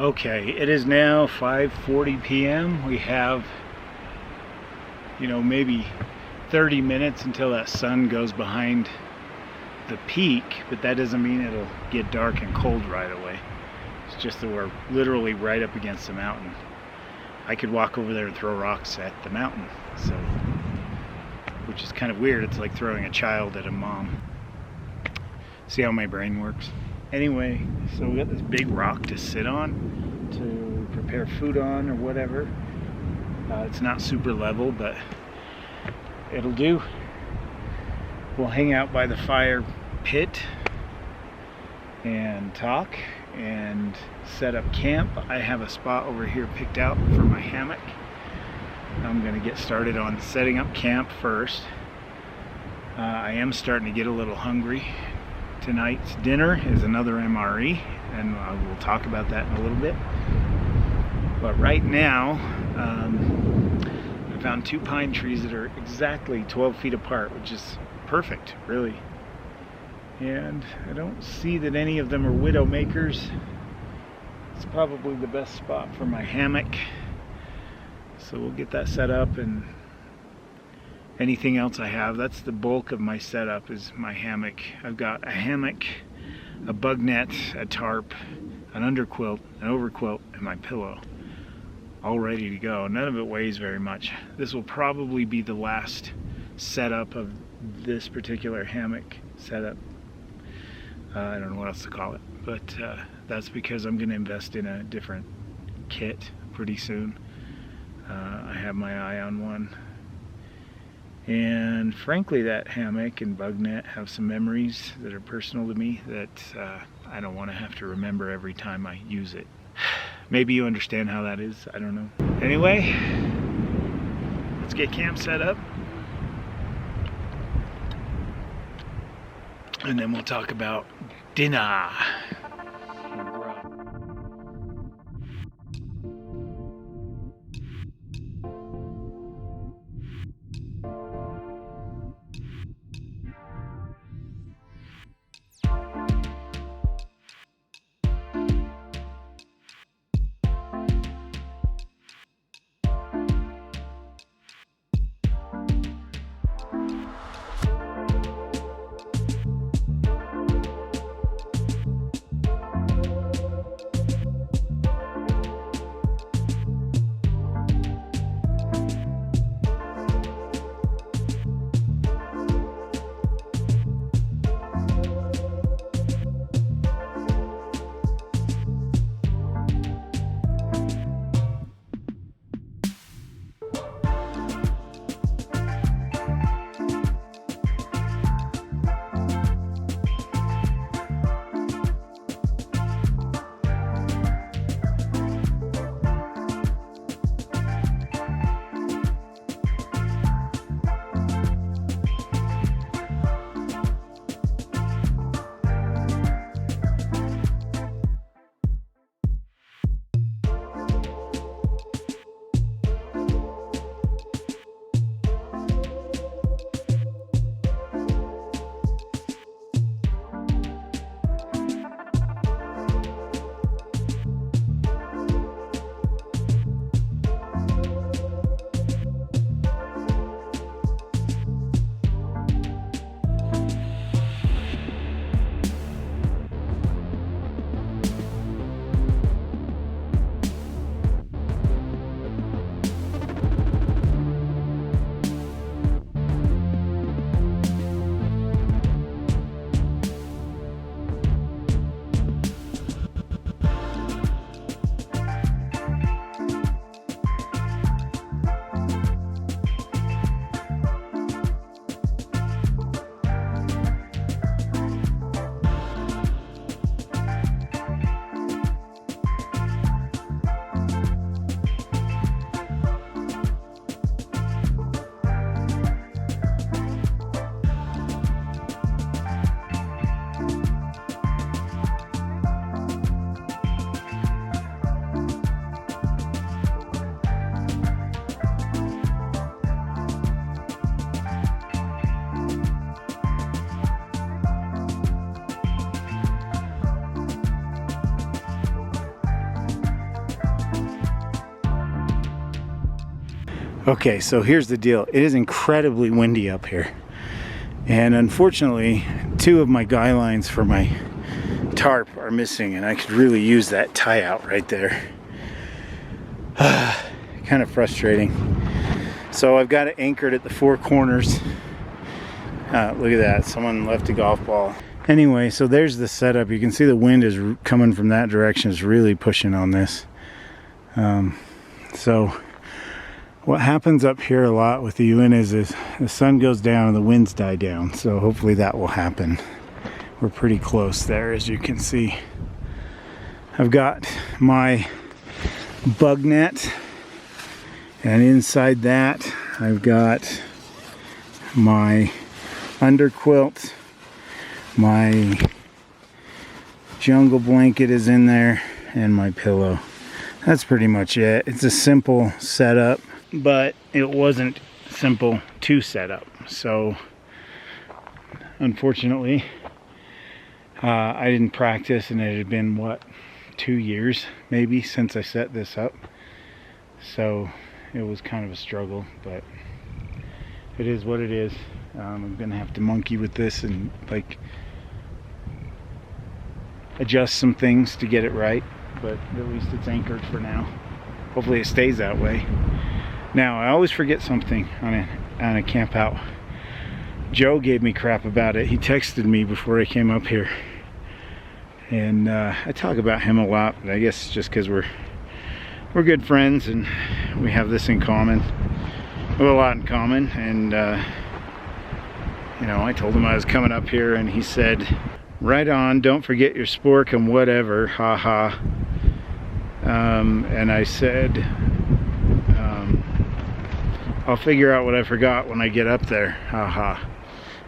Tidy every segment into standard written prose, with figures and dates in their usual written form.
Okay, it is now 5:40 p.m. We have, maybe 30 minutes until that sun goes behind the peak, but that doesn't mean it'll get dark and cold right away. It's just that we're literally right up against the mountain. I could walk over there and throw rocks at the mountain, so, which is kind of weird. It's like throwing a child at a mom. See how my brain works? Anyway, so we got this big rock to sit on to prepare food on or whatever. It's not super level, but it'll do. We'll hang out by the fire pit and talk and set up camp. I have a spot over here picked out for my hammock. I'm going to get started on setting up camp first. I am starting to get a little hungry. Tonight's dinner is another MRE, and we'll talk about that in a little bit. But right now, I found 2 pine trees that are exactly 12 feet apart, which is perfect, really. And I don't see that any of them are widow makers. It's probably the best spot for my hammock. So we'll get that set up, and anything else I have, that's the bulk of my setup, is my hammock. I've got a hammock, a bug net, a tarp, an underquilt, an overquilt, and my pillow, all ready to go. None of it weighs very much. This will probably be the last setup of this particular hammock setup. I don't know what else to call it, but that's because I'm going to invest in a different kit pretty soon. I have my eye on one. And frankly, that hammock and bug net have some memories that are personal to me that I don't want to have to remember every time I use it. Maybe you understand how that is, I don't know. Anyway, let's get camp set up. And then we'll talk about dinner. Okay, so here's the deal. It is incredibly windy up here. And unfortunately, 2 of my guy lines for my tarp are missing, and I could really use that tie out right there. Kind of frustrating. So I've got it anchored at the 4 corners. Look at that, someone left a golf ball. Anyway, so there's the setup. You can see the wind is coming from that direction. It's really pushing on this. So what happens up here a lot with the Uintas is the sun goes down and the winds die down. So hopefully that will happen. We're pretty close there, as you can see. I've got my bug net, and inside that I've got my underquilt. My jungle blanket is in there, and my pillow. That's pretty much it. It's a simple setup, but it wasn't simple to set up. So unfortunately, I didn't practice, and it had been, what, 2 years maybe since I set this up. So it was kind of a struggle, but it is what it is. I'm gonna have to monkey with this and like adjust some things to get it right, but at least it's anchored for now. Hopefully it stays that way. Now, I always forget something on a camp out. Joe gave me crap about it. He texted me before I came up here, and I talk about him a lot, but I guess just because we're good friends and we have this in common. We have a lot in common, and you know, I told him I was coming up here, and he said, right on, don't forget your spork and whatever, haha. And I said, I'll figure out what I forgot when I get up there, haha.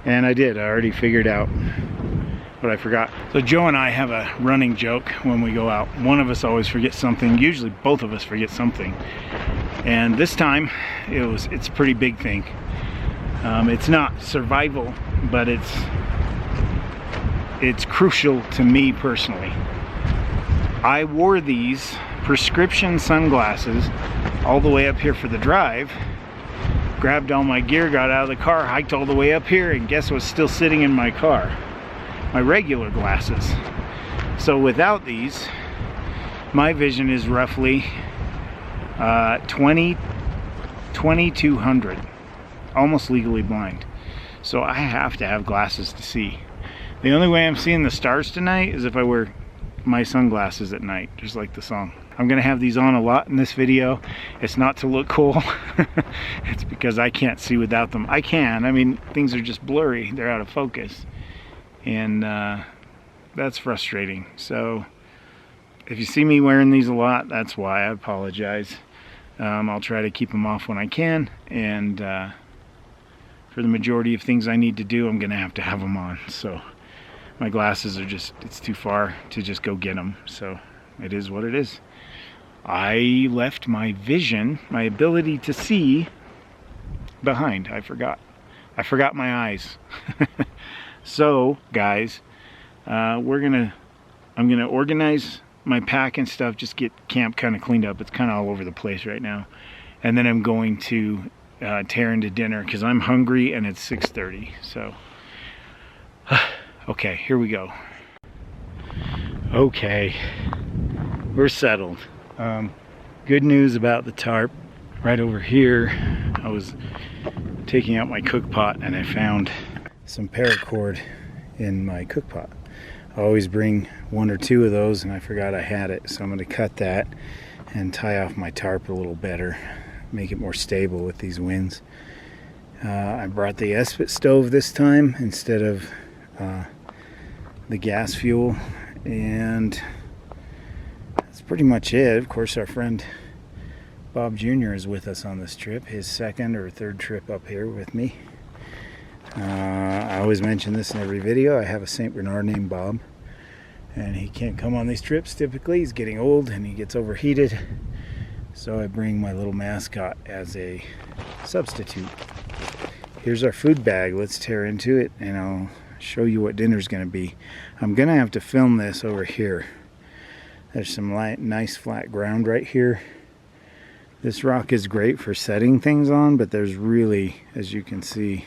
And I did. I already figured out what I forgot. So Joe and I have a running joke when we go out. One of us always forgets something. Usually both of us forget something. And this time it's a pretty big thing. It's not survival, but it's crucial to me personally. I wore these prescription sunglasses all the way up here for the drive, grabbed all my gear, got out of the car, hiked all the way up here, and guess what's still sitting in my car? My regular glasses. So without these, my vision is roughly 2200, almost legally blind. So I have to have glasses to see. The only way I'm seeing the stars tonight is if I wear my sunglasses at night, just like the song. I'm gonna have these on a lot in this video. It's not to look cool. It's because I can't see without them. I can, I mean, things are just blurry. They're out of focus. And that's frustrating. So if you see me wearing these a lot, that's why. I apologize. I'll try to keep them off when I can. And for the majority of things I need to do, I'm gonna have to have them on. So my glasses are just, it's too far to just go get them. So it is what it is. I left my vision, my ability to see, behind. I forgot my eyes. So guys, I'm gonna organize my pack and stuff, just get camp kind of cleaned up. It's kind of all over the place right now. And then I'm going to tear into dinner because I'm hungry and it's 6:30. So okay, here we go. Okay, we're settled. Good news about the tarp. Right over here, I was taking out my cook pot and I found some paracord in my cook pot. I always bring 1 or 2 of those, and I forgot I had it, so I'm going to cut that and tie off my tarp a little better, make it more stable with these winds. I brought the Espit stove this time instead of the gas fuel, and that's pretty much it. Of course, our friend Bob Jr. is with us on this trip, his 2nd or 3rd trip up here with me. I always mention this in every video. I have a St. Bernard named Bob, and he can't come on these trips typically. He's getting old and he gets overheated, so I bring my little mascot as a substitute. Here's our food bag. Let's tear into it and I'll show you what dinner's gonna be. I'm gonna have to film this over here. There's some nice flat ground right here. This rock is great for setting things on, but there's really, as you can see,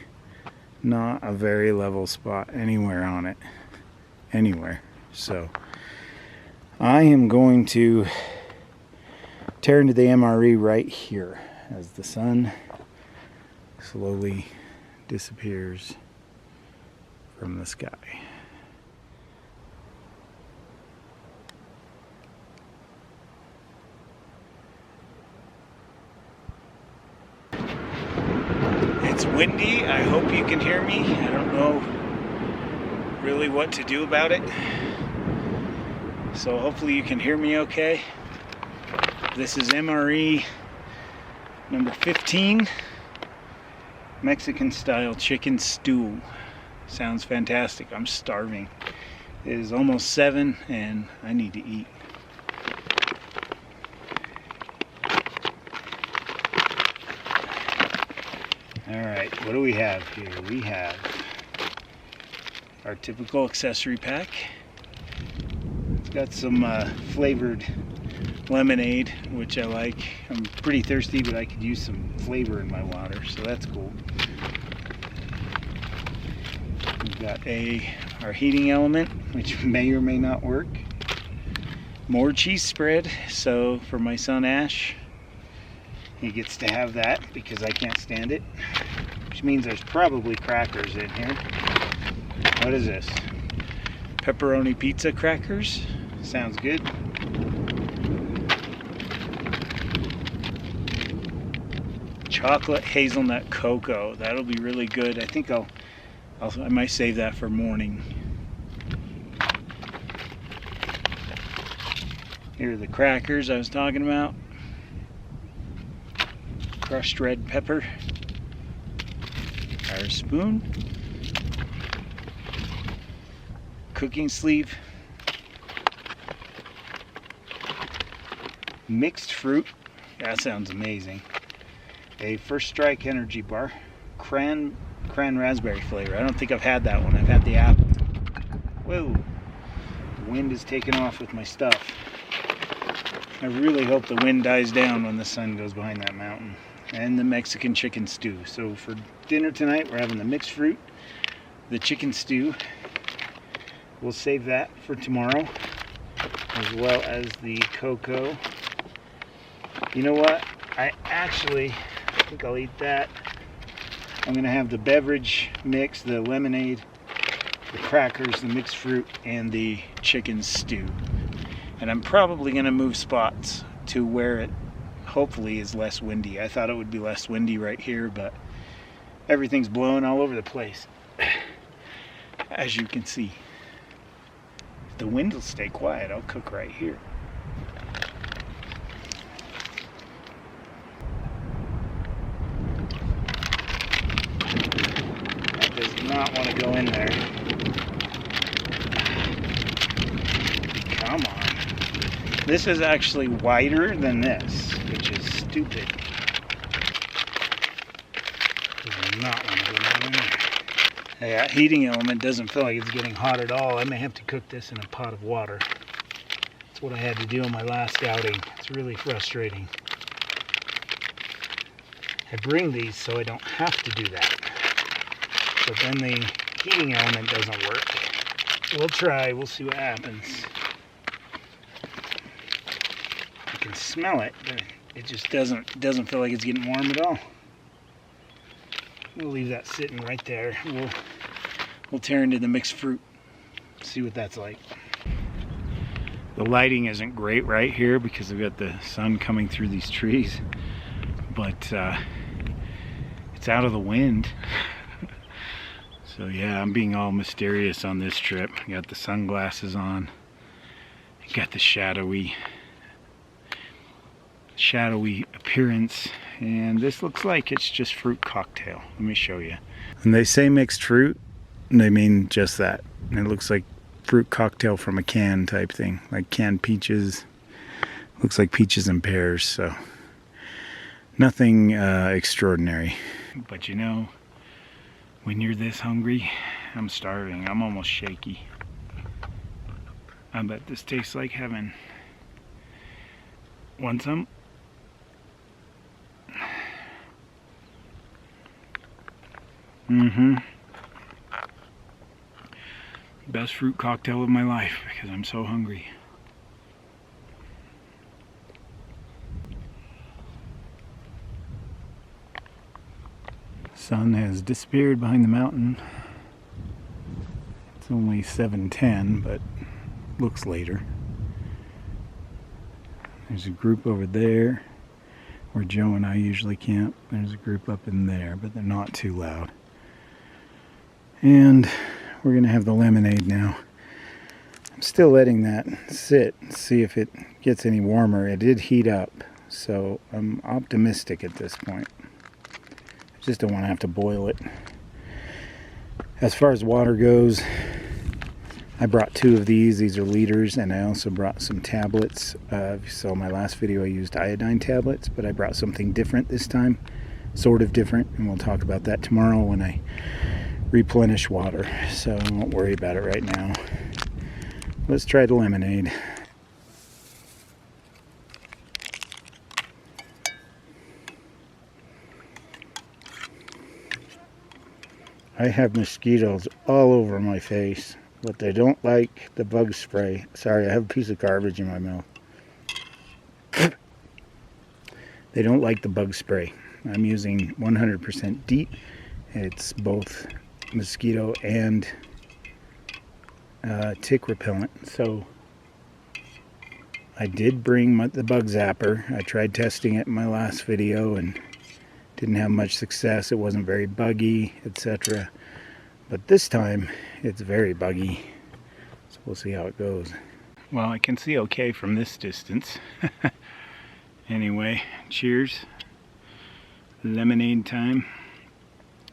not a very level spot anywhere on it. Anywhere. So I am going to tear into the MRE right here as the sun slowly disappears from the sky. It's windy. I hope you can hear me. I don't know really what to do about it. So hopefully you can hear me okay. This is MRE number 15. Mexican style chicken stew. Sounds fantastic. I'm starving. It is almost 7 and I need to eat. Alright, what do we have here? We have our typical accessory pack. It's got some flavored lemonade, which I like. I'm pretty thirsty, but I could use some flavor in my water, so that's cool. We've got our heating element, which may or may not work. More cheese spread, so for my son Ash, he gets to have that because I can't stand it. Which means there's probably crackers in here. What is this? Pepperoni pizza crackers? Sounds good. Chocolate hazelnut cocoa. That'll be really good. I think I might save that for morning. Here are the crackers I was talking about. Crushed red pepper. Our spoon. Cooking sleeve. Mixed fruit. That sounds amazing. A First Strike energy bar. Cran raspberry flavor. I don't think I've had that one. I've had the apple. Whoa. The wind is taking off with my stuff. I really hope the wind dies down when the sun goes behind that mountain. And the Mexican chicken stew. So for dinner tonight, we're having the mixed fruit, the chicken stew. We'll save that for tomorrow, as well as the cocoa. You know what? I think I'll eat that. I'm gonna have the beverage mix, the lemonade, the crackers, the mixed fruit, and the chicken stew. And I'm probably gonna move spots to where it hopefully is less windy. I thought it would be less windy right here, but everything's blowing all over the place, as you can see. If the wind will stay quiet, I'll cook right here. That does not want to go in there. Come on. This is actually wider than this, which is stupid. Does not want to go down in there. That heating element doesn't feel like it's getting hot at all. I may have to cook this in a pot of water. That's what I had to do on my last outing. It's really frustrating. I bring these so I don't have to do that. But then the heating element doesn't work. We'll try, we'll see what happens. I can smell it, but it just doesn't feel like it's getting warm at all. We'll leave that sitting right there. We'll tear into the mixed fruit, see what that's like. The lighting isn't great right here because we've got the sun coming through these trees, but it's out of the wind. So yeah, I'm being all mysterious on this trip. I got the sunglasses on. I got the shadowy appearance, and this looks like it's just fruit cocktail. Let me show you. When they say mixed fruit, they mean just that. And it looks like fruit cocktail from a can type thing, like canned peaches. Looks like peaches and pears, so nothing extraordinary. But you know, when you're this hungry, I'm starving. I'm almost shaky. I bet this tastes like heaven. Want some? Best fruit cocktail of my life because I'm so hungry. Sun has disappeared behind the mountain. It's only 7:10, but looks later. There's a group over there where Joe and I usually camp. There's a group up in there, but they're not too loud. And we're gonna have the lemonade now. I'm still letting that sit, see if it gets any warmer. It did heat up, so I'm optimistic at this point. I just don't want to have to boil it. As far as water goes, I brought 2 of these. These are liters, and I also brought some tablets. If you saw my last video, I used iodine tablets, but I brought something different this time, sort of different, and we'll talk about that tomorrow when I replenish water, so I won't worry about it right now. Let's try the lemonade. I have mosquitoes all over my face, but they don't like the bug spray. Sorry, I have a piece of garbage in my mouth. They don't like the bug spray. I'm using 100% DEET. It's both mosquito and tick repellent. So I did bring the bug zapper. I tried testing it in my last video and didn't have much success. It wasn't very buggy, etc. But this time it's very buggy. So we'll see how it goes. Well, I can see okay from this distance. Anyway, cheers. Lemonade time.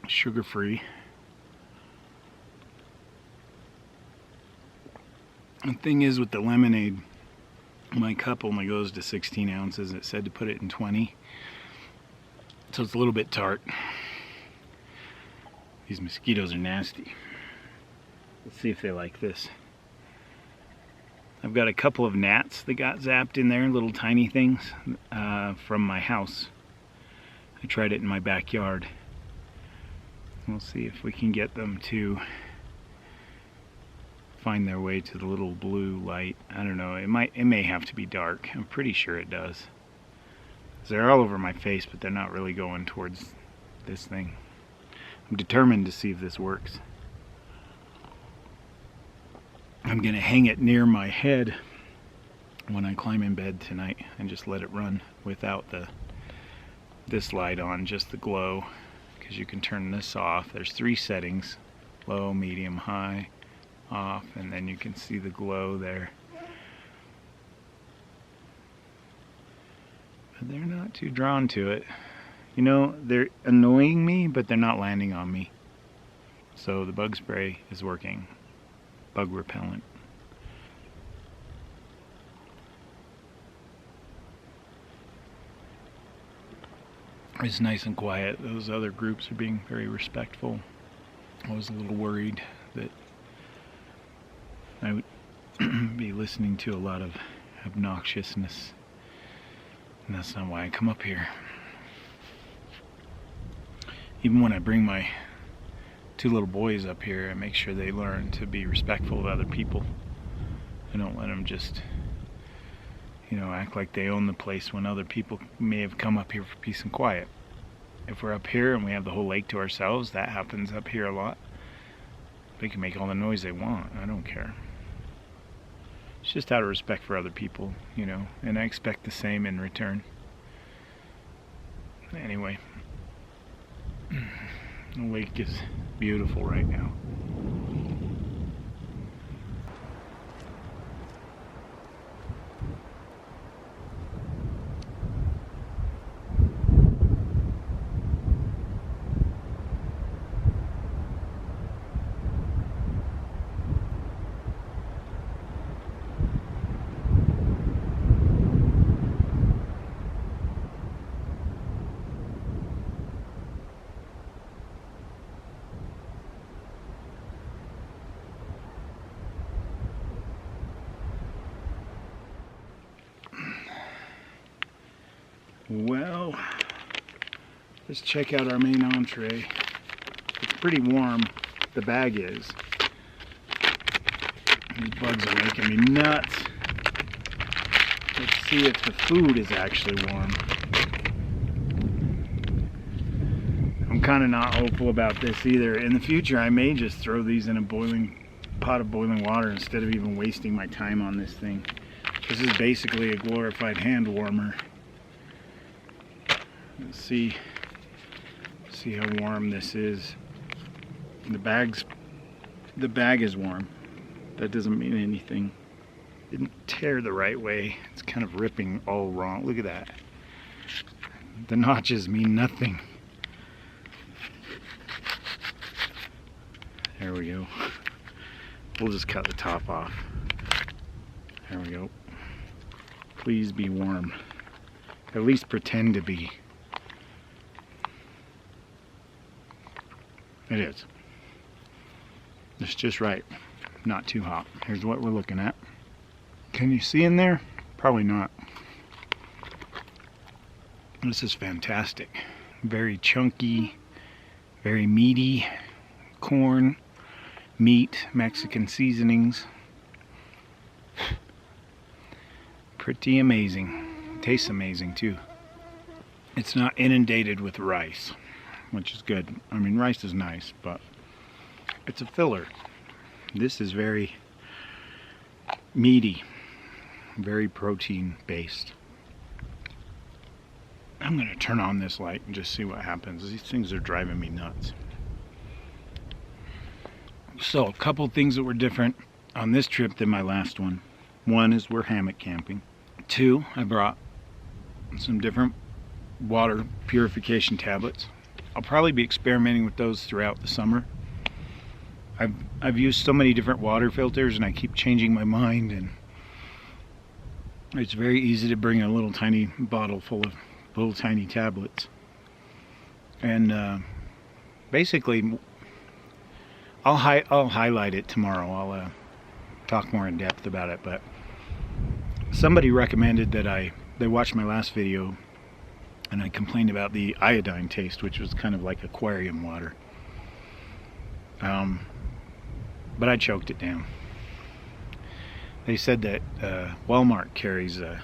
Sugar-free. The thing is with the lemonade, my cup only goes to 16 ounces. It said to put it in 20. So it's a little bit tart. These mosquitoes are nasty. Let's see if they like this. I've got a couple of gnats that got zapped in there, little tiny things, from my house. I tried it in my backyard. We'll see if we can get them to find their way to the little blue light. I don't know, it may have to be dark. I'm pretty sure it does. They're all over my face, but they're not really going towards this thing. I'm determined to see if this works. I'm gonna hang it near my head when I climb in bed tonight and just let it run without this light on, just the glow, because you can turn this off. There's 3 settings: low, medium, high, off, and then you can see the glow there. But they're not too drawn to it. You know, they're annoying me, but they're not landing on me. So the bug spray is working. Bug repellent. It's nice and quiet. Those other groups are being very respectful. I was a little worried that I would be listening to a lot of obnoxiousness. And that's not why I come up here. Even when I bring my 2 little boys up here, I make sure they learn to be respectful of other people. I don't let them just, you know, act like they own the place when other people may have come up here for peace and quiet. If we're up here and we have the whole lake to ourselves, that happens up here a lot. They can make all the noise they want. I don't care. It's just out of respect for other people, you know, and I expect the same in return. Anyway, the lake is beautiful right now. Well, let's check out our main entree. pretty warm, the bag is. These bugs are making me nuts. Let's see if the food is actually warm. I'm kind of not hopeful about this either. In the future, I may just throw these in a pot of boiling water instead of even wasting my time on this thing. This is basically a glorified hand warmer. Let's see how warm this is. The bag is warm. That doesn't mean anything. Didn't tear the right way. It's kind of ripping all wrong. Look at that. The notches mean nothing. There we go. We'll just cut the top off. There we go. Please be warm. At least pretend to be. It is. It's just right. Not too hot. Here's what we're looking at. Can you see in there? Probably not. This is fantastic. Very chunky, very meaty corn, meat, Mexican seasonings. Pretty amazing. Tastes amazing too. It's not inundated with rice, which is good. I mean, rice is nice, but it's a filler. This is very meaty, very protein based. I'm gonna turn on this light and just see what happens. These things are driving me nuts. So a couple things that were different on this trip than my last one. One is we're hammock camping. Two, I brought some different water purification tablets. I'll probably be experimenting with those throughout the summer. I've used so many different water filters and I keep changing my mind, and it's very easy to bring a little tiny bottle full of little tiny tablets. And basically I'll highlight it tomorrow. I'll talk more in depth about it, but somebody recommended that they watched my last video and I complained about the iodine taste, which was kind of like aquarium water. But I choked it down. They said that Walmart carries a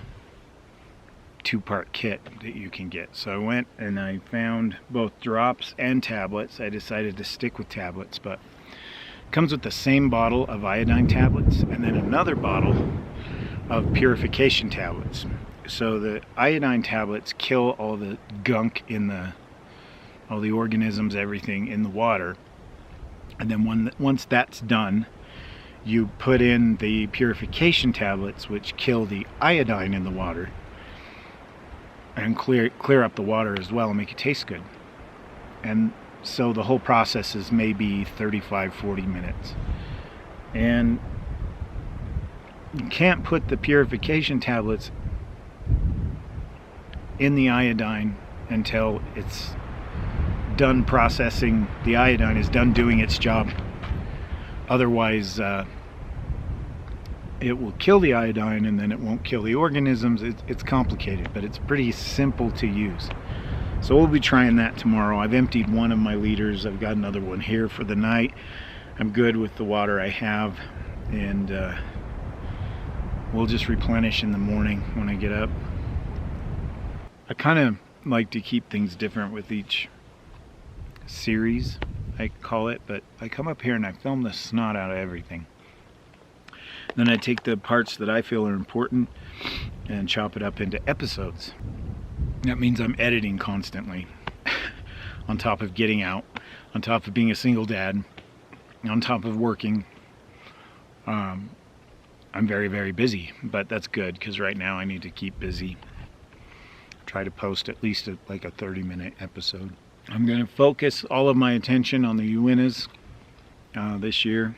2-part kit that you can get. So I went and I found both drops and tablets. I decided to stick with tablets, but it comes with the same bottle of iodine tablets and then another bottle of purification tablets. So the iodine tablets kill all the gunk in all the organisms, everything in the water. And then once that's done, you put in the purification tablets, which kill the iodine in the water and clear up the water as well and make it taste good. And so the whole process is maybe 35-40 minutes. And you can't put the purification tablets in the iodine until it's done processing. The iodine is done doing its job. Otherwise it will kill the iodine and then it won't kill the organisms. It's complicated, but it's pretty simple to use. So we'll be trying that tomorrow. I've emptied one of my liters. I've got another one here for the night. I'm good with the water I have, and we'll just replenish in the morning when I get up. I kind of like to keep things different with each series, I call it, but I come up here and I film the snot out of everything. Then I take the parts that I feel are important and chop it up into episodes. That means I'm editing constantly on top of getting out, on top of being a single dad, on top of working. I'm very, very busy, but that's good because right now I need to keep busy. Try to post at least like a 30-minute episode. I'm going to focus all of my attention on the Uintas this year.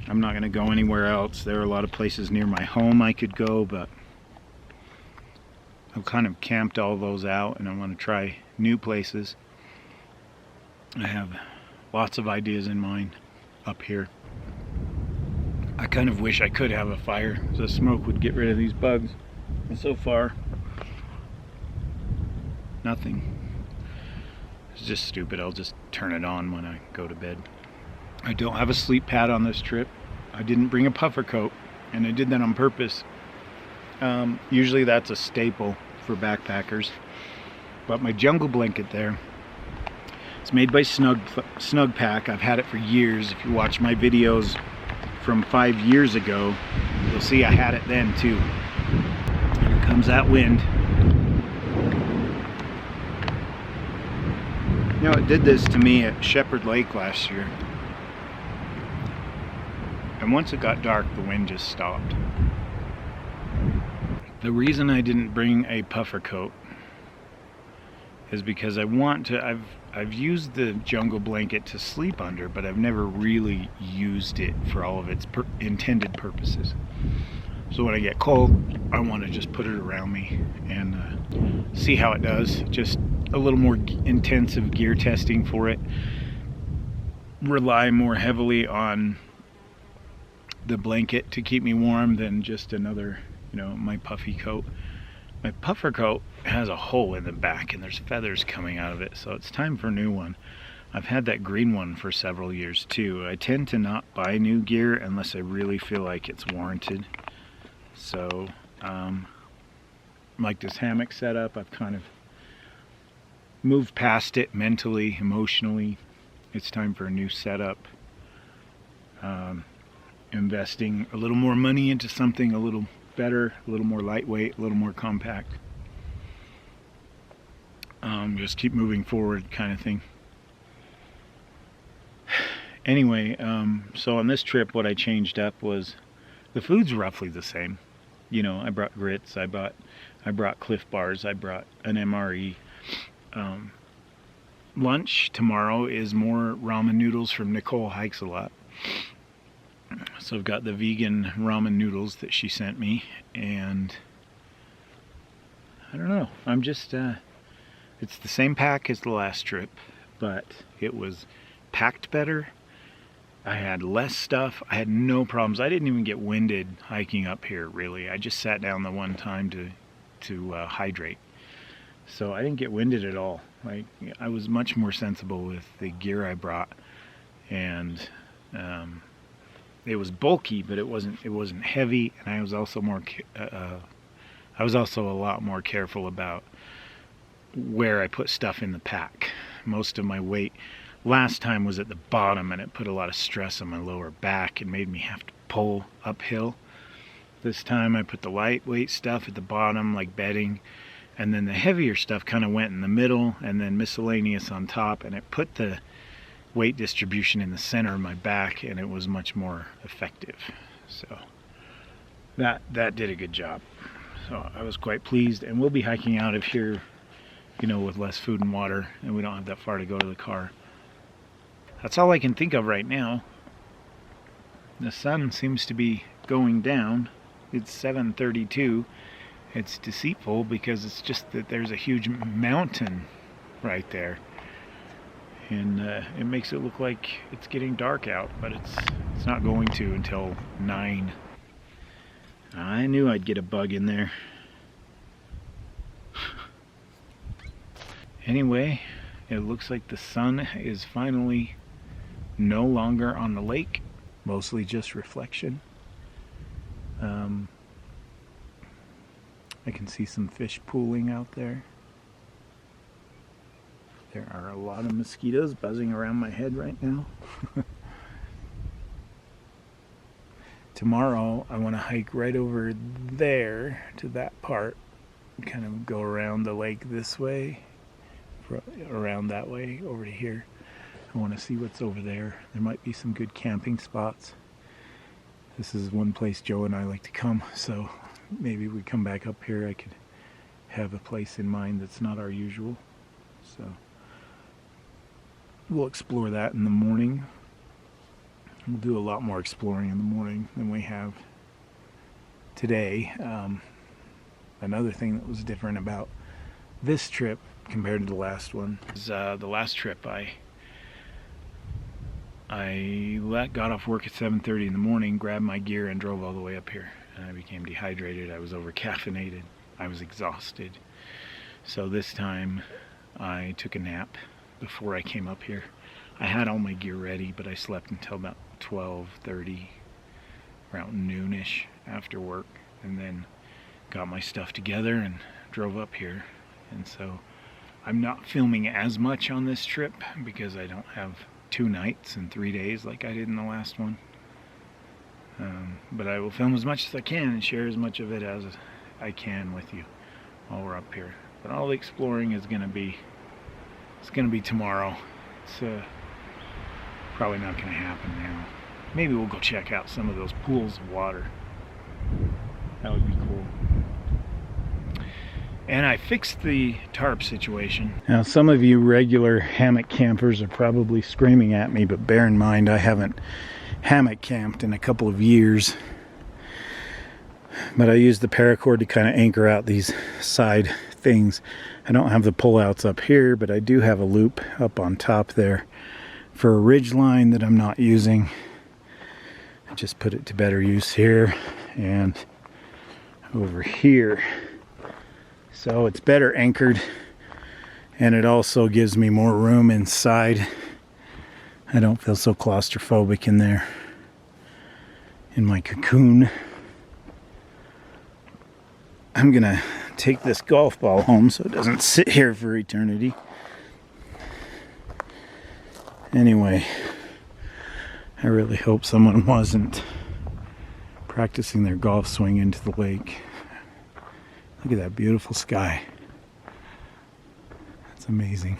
I'm not going to go anywhere else. There are a lot of places near my home I could go, but I've kind of camped all those out and I want to try new places. I have lots of ideas in mind up here. I kind of wish I could have a fire so the smoke would get rid of these bugs. And so far, nothing. It's just stupid. I'll just turn it on when I go to bed. I don't have a sleep pad on this trip. I didn't bring a puffer coat, and I did that on purpose. Usually that's a staple for backpackers. But my jungle blanket there, it's made by Snug Pack. I've had it for years. If you watch my videos from 5 years ago, you'll see I had it then too. Here comes that wind. You know, it did this to me at Shepherd Lake last year. And once it got dark, the wind just stopped. The reason I didn't bring a puffer coat is because I want to, I've used the jungle blanket to sleep under, but I've never really used it for all of its intended purposes. So when I get cold, I want to just put it around me and see how it does. Just a little more intensive gear testing for it. Rely more heavily on the blanket to keep me warm than just another, you know, my puffy coat. My puffer coat has a hole in the back and there's feathers coming out of it, so it's time for a new one. I've had that green one for several years too. I tend to not buy new gear unless I really feel like it's warranted. So, like this hammock setup, I've kind of moved past it mentally, emotionally. It's time for a new setup. Investing a little more money into something a little better, a little more lightweight, a little more compact. Just keep moving forward kind of thing. Anyway, so on this trip what I changed up was the food's roughly the same. You know, I brought grits, I brought Cliff Bars, I brought an MRE. Lunch tomorrow is more ramen noodles from Nicole Hikes a Lot. So I've got the vegan ramen noodles that she sent me, and I don't know, I'm just, it's the same pack as the last trip, but it was packed better. I had less stuff. I had no problems. I didn't even get winded hiking up here, really. I just sat down the one time to hydrate. So I didn't get winded at all. Like, I was much more sensible with the gear I brought, and it was bulky, but it wasn't heavy, and I was also a lot more careful about where I put stuff in the pack. Most of my weight last time was at the bottom, and it put a lot of stress on my lower back and made me have to pull uphill. This time I put the lightweight stuff at the bottom, like bedding, and then the heavier stuff kind of went in the middle, and then miscellaneous on top, and it put the weight distribution in the center of my back, and it was much more effective. So that did a good job. So I was quite pleased, and we'll be hiking out of here, you know, with less food and water, and we don't have that far to go to the car. That's all I can think of right now. The sun seems to be going down. It's 7:32. It's deceitful because it's just that there's a huge mountain right there, and it makes it look like it's getting dark out, but it's not going to until 9. I knew I'd get a bug in there. Anyway, it looks like the sun is finally no longer on the lake, mostly just reflection. I can see some fish pooling out there. There are a lot of mosquitoes buzzing around my head right now. Tomorrow I want to hike right over there to that part, kind of go around the lake this way, around that way over to here. I want to see what's over there. There might be some good camping spots. This is one place Joe and I like to come, so maybe we come back up here. I could have a place in mind that's not our usual. So we'll explore that in the morning. We'll do a lot more exploring in the morning than we have today. Another thing that was different about this trip compared to the last one is the last trip I got off work at 7:30 in the morning, grabbed my gear, and drove all the way up here. And I became dehydrated. I was over-caffeinated. I was exhausted. So this time I took a nap. before I came up here. I had all my gear ready, but I slept until about 12:30, around noonish after work, and then got my stuff together and drove up here. And so I'm not filming as much on this trip because I don't have 2 nights and 3 days like I did in the last one. But I will film as much as I can and share as much of it as I can with you while we're up here. But all the exploring is going to be, it's going to be tomorrow. It's probably not going to happen now. Maybe we'll go check out some of those pools of water. That would be cool. And I fixed the tarp situation. Now, some of you regular hammock campers are probably screaming at me, but bear in mind I haven't hammock camped in a couple of years. But I used the paracord to kind of anchor out these side things. I don't have the pullouts up here, but I do have a loop up on top there for a ridge line that I'm not using. I just put it to better use here and over here. So it's better anchored, and it also gives me more room inside. I don't feel so claustrophobic in there, in my cocoon. I'm gonna take this golf ball home so it doesn't sit here for eternity. Anyway, I really hope someone wasn't practicing their golf swing into the lake. Look at that beautiful sky. That's amazing.